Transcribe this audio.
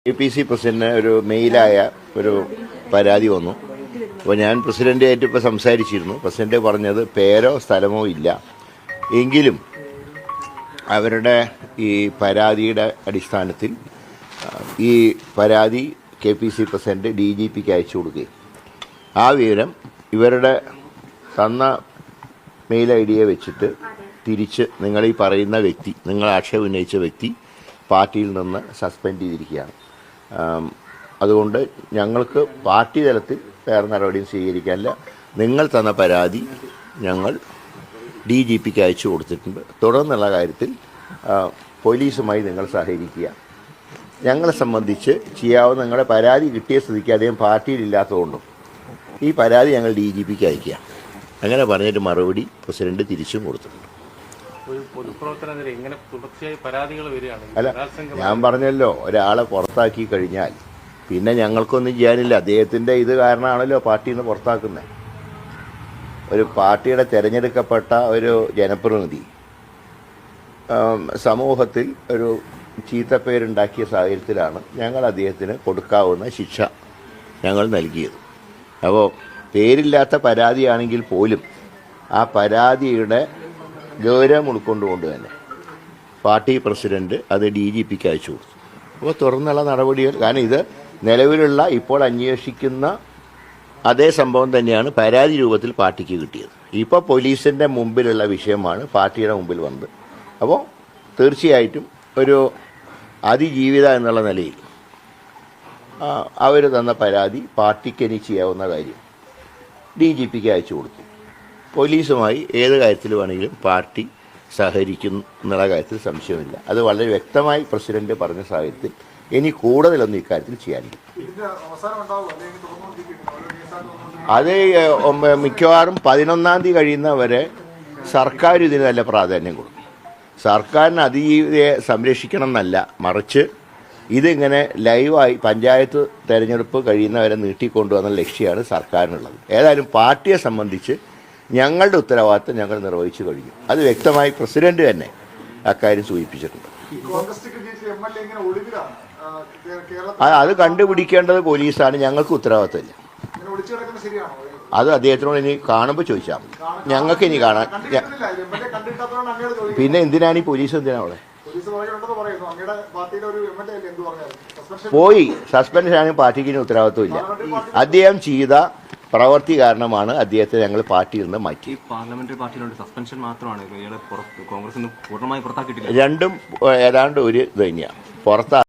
KPC പ്രസിഡന്റിന് ഒരു മെയിലായ ഒരു പരാതി വന്നു. അപ്പോൾ ഞാൻ പ്രസിഡൻ്റായിട്ട് ഇപ്പോൾ സംസാരിച്ചിരുന്നു. പ്രസിഡന്റ് പറഞ്ഞത് പേരോ സ്ഥലമോ ഇല്ല, എങ്കിലും അവരുടെ ഈ പരാതിയുടെ അടിസ്ഥാനത്തിൽ ഈ പരാതി KPC പ്രസിഡന്റ് DGPക്ക് അയച്ചു കൊടുക്കുകയും ആ വിവരം ഇവരുടെ തന്ന മെയിൽ ID വെച്ചിട്ട് തിരിച്ച് നിങ്ങൾ ഈ പറയുന്ന വ്യക്തി, നിങ്ങൾ ആക്ഷേപം ഉന്നയിച്ച വ്യക്തി പാർട്ടിയിൽ നിന്ന് സസ്പെൻഡ് ചെയ്തിരിക്കുകയാണ്. അതുകൊണ്ട് ഞങ്ങൾക്ക് പാർട്ടി തലത്തിൽ വേറെ നടപടിയും സ്വീകരിക്കാനില്ല. നിങ്ങൾ തന്ന പരാതി ഞങ്ങൾ DGPക്ക് അയച്ചു കൊടുത്തിട്ടുണ്ട്. തുടർന്നുള്ള കാര്യത്തിൽ പോലീസുമായി നിങ്ങൾ സഹകരിക്കുക. ഞങ്ങളെ സംബന്ധിച്ച് ചെയ്യാവുന്ന നിങ്ങളുടെ പരാതി കിട്ടിയ സ്ഥിതിക്ക് അദ്ദേഹം പാർട്ടിയിലില്ലാത്തതുകൊണ്ടും ഈ പരാതി ഞങ്ങൾ DGPക്ക് അയക്കുക. അങ്ങനെ പറഞ്ഞിട്ട് മറുപടി പ്രസിഡന്റ് തിരിച്ചും കൊടുത്തിട്ടുണ്ട്. അല്ല, ഞാൻ പറഞ്ഞല്ലോ, ഒരാളെ പുറത്താക്കി കഴിഞ്ഞാൽ പിന്നെ ഞങ്ങൾക്കൊന്നും ചെയ്യാനില്ല. അദ്ദേഹത്തിൻ്റെ ഇത് കാരണമാണല്ലോ പാർട്ടിയിൽ നിന്ന് പുറത്താക്കുന്നത്. ഒരു പാർട്ടിയുടെ തിരഞ്ഞെടുക്കപ്പെട്ട ഒരു ജനപ്രതിനിധി സമൂഹത്തിൽ ഒരു ചീത്തപ്പേരുണ്ടാക്കിയ സാഹചര്യത്തിലാണ് ഞങ്ങൾ അദ്ദേഹത്തിന് കൊടുക്കാവുന്ന ശിക്ഷ ഞങ്ങൾ നൽകിയത്. അപ്പോൾ പേരില്ലാത്ത പരാതിയാണെങ്കിൽ പോലും ആ പരാതിയുടെ ഗൗരവം ഉൾക്കൊണ്ടുകൊണ്ട് തന്നെ പാർട്ടി പ്രസിഡന്റ് അത് DGPക്ക് അയച്ചു കൊടുത്തു. അപ്പോൾ തുറന്നുള്ള നടപടികൾ, കാരണം ഇത് നിലവിലുള്ള ഇപ്പോൾ അന്വേഷിക്കുന്ന അതേ സംഭവം തന്നെയാണ് പരാതി രൂപത്തിൽ പാർട്ടിക്ക് കിട്ടിയത്. ഇപ്പോൾ പോലീസിൻ്റെ മുമ്പിലുള്ള വിഷയമാണ് പാർട്ടിയുടെ മുമ്പിൽ വന്നത്. അപ്പോൾ തീർച്ചയായിട്ടും ഒരു അതിജീവിത എന്നുള്ള നിലയിൽ അവർ തന്ന പരാതി പാർട്ടിക്ക് ഇനി ചെയ്യാവുന്ന കാര്യം DGPക്ക് അയച്ചു കൊടുത്തു. പോലീസുമായി ഏത് കാര്യത്തിൽ വേണമെങ്കിലും പാർട്ടി സഹകരിക്കും എന്നുള്ള കാര്യത്തിൽ സംശയമില്ല. അത് വളരെ വ്യക്തമായി പ്രസിഡന്റ് പറഞ്ഞ സാഹചര്യത്തിൽ ഇനി കൂടുതലൊന്നും ഇക്കാര്യത്തിൽ ചെയ്യാനില്ല. അത് മിക്കവാറും 11-ാം തീയതി കഴിയുന്നവരെ സർക്കാർ ഇതിന് നല്ല പ്രാധാന്യം കൊടുക്കും. സർക്കാരിന് അതിജീവിതയെ സംരക്ഷിക്കണം എന്നല്ല, മറിച്ച് ഇതിങ്ങനെ ലൈവായി പഞ്ചായത്ത് തെരഞ്ഞെടുപ്പ് കഴിയുന്നവരെ നീട്ടിക്കൊണ്ടുവന്ന ലക്ഷ്യമാണ് സർക്കാരിനുള്ളത്. ഏതായാലും പാർട്ടിയെ സംബന്ധിച്ച് ഞങ്ങളുടെ ഉത്തരവാദിത്തം ഞങ്ങൾ നിർവഹിച്ചു കഴിഞ്ഞു. അത് വ്യക്തമായി പ്രസിഡന്റ് തന്നെ അക്കാര്യം സൂചിപ്പിച്ചിട്ടുണ്ട്. അത് കണ്ടുപിടിക്കേണ്ടത് പോലീസാണ്, ഞങ്ങൾക്ക് ഉത്തരവാദിത്തമില്ല. അത് അദ്ദേഹത്തിനോട് ഇനി കാണുമ്പോൾ ചോദിച്ചാൽ മതി. ഞങ്ങൾക്ക് ഇനി കാണാൻ പിന്നെ എന്തിനാണ് ഈ പോലീസ്, എന്തിനാണ് അവിടെ പോയി സസ്പെൻഷൻ? പാർട്ടിക്ക് ഇനി ഉത്തരവാദിത്വമില്ല. അദ്ദേഹം ചെയ്ത പ്രവൃത്തി കാരണമാണ് അദ്ദേഹത്തെ ഞങ്ങൾ പാർട്ടിയിൽ നിന്ന് മാറ്റി. പാർലമെന്ററി പാർട്ടിയിലുണ്ട് സസ്പെൻഷൻ മാത്രമാണ്, കോൺഗ്രസ് പൂർണ്ണമായി പുറത്താക്കിയിട്ടില്ല. രണ്ടും ഏതാണ്ട് ഒരു ഇത് തന്നെയാണ്. പുറത്താ